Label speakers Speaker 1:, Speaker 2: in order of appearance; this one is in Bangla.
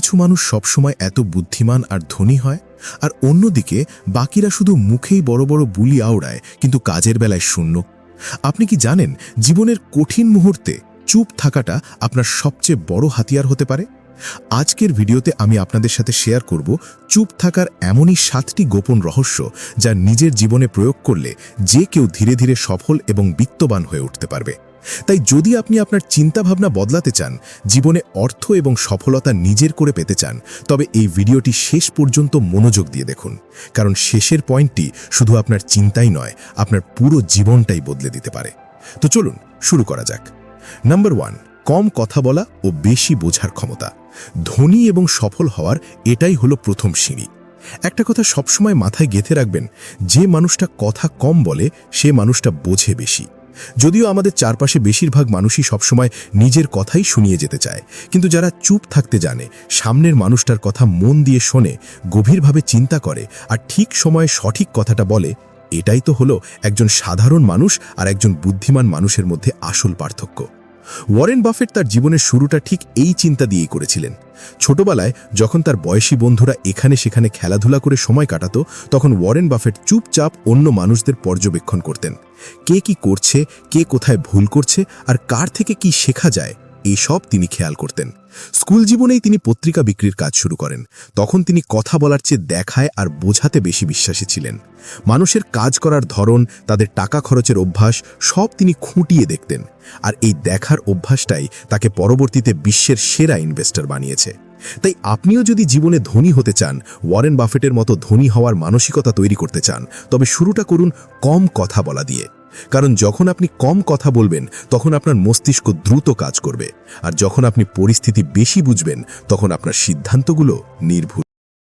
Speaker 1: কিছু মানুষ সবসময় এত বুদ্ধিমান আর ধনী হয়, আর অন্যদিকে বাকিরা শুধু মুখেই বড় বড় বুলি আওড়ায় কিন্তু কাজের বেলায় শূন্য। আপনি কি জানেন জীবনের কঠিন মুহূর্তে চুপ থাকাটা আপনার সবচেয়ে বড় হাতিয়ার হতে পারে? আজকের ভিডিওতে আমি আপনাদের সাথে শেয়ার করব চুপ থাকার এমনই 7টি গোপন রহস্য যা নিজের জীবনে প্রয়োগ করলে যে কেউ ধীরে ধীরে সফল এবং বিত্তবান হয়ে উঠতে পারবে। তাই যদি আপনি আপনার চিন্তাভাবনা বদলাতে চান, জীবনে অর্থ এবং সফলতা নিজের করে পেতে চান, তবে এই ভিডিওটি শেষ পর্যন্ত মনোযোগ দিয়ে দেখুন, কারণ শেষের পয়েন্টটি শুধু আপনার চিন্তাই নয়, আপনার পুরো জীবনটাই বদলে দিতে পারে। তো চলুন শুরু করা যাক। নাম্বার 1, কম কথা বলা ও বেশি বোঝার ক্ষমতা। ধনী এবং সফল হওয়ার এটাই হলো প্রথম সিঁড়ি। একটা কথা সবসময় মাথায় গেঁথে রাখবেন, যে মানুষটা কথা কম বলে সে মানুষটা বোঝে বেশি। যদিও আমাদের চারপাশে বেশিরভাগ মানুষই সবসময় নিজের কথাই শুনিয়ে যেতে চায়, কিন্তু যারা চুপ থাকতে জানে, সামনের মানুষটার কথা মন দিয়ে শোনে, গভীরভাবে চিন্তা করে আর ঠিক সময়ে সঠিক কথাটা বলে, এটাই তো হলো একজন সাধারণ মানুষ আর একজন বুদ্ধিমান মানুষের মধ্যে আসল পার্থক্য। ওয়ারেন বাফেট তার জীবনের শুরুটা ঠিক এই চিন্তা দিয়েই করেছিলেন। ছোটবেলায় যখন তার বয়সী বন্ধুরা এখানে সেখানে খেলাধুলা করে সময় কাটাতো, তখন ওয়ারেন বাফেট চুপচাপ অন্য মানুষদের পর্যবেক্ষণ করতেন। কে কি করছে, কে কোথায় ভুল করছে আর কার থেকে কি শেখা যায়, এইসব তিনি খেয়াল করতেন। স্কুল জীবনেই তিনি পত্রিকা বিক্রির কাজ শুরু করেন। তখন তিনি কথা বলার চেয়ে দেখায় আর বোঝাতে বেশি বিশ্বাসী ছিলেন। মানুষের কাজ করার ধরন, তাদের টাকা খরচের অভ্যাস সব তিনি খুঁটিয়ে দেখতেন, আর এই দেখার অভ্যাসটাই তাকে পরবর্তীতে বিশ্বের সেরা ইনভেস্টর বানিয়েছে। তাই আপনিও যদি জীবনে ধনী হতে চান, ওয়ারেন বাফেটের মতো ধনী হওয়ার মানসিকতা তৈরি করতে চান, তবে শুরুটা করুন কম কথা বলা দিয়ে। কারণ যখন আপনি কম কথা বলবেন, তখন আপনার মস্তিষ্ক দ্রুত কাজ করবে, আর যখন আপনি পরিস্থিতি বেশি বুঝবেন, তখন আপনার সিদ্ধান্তগুলো নির্ভুল।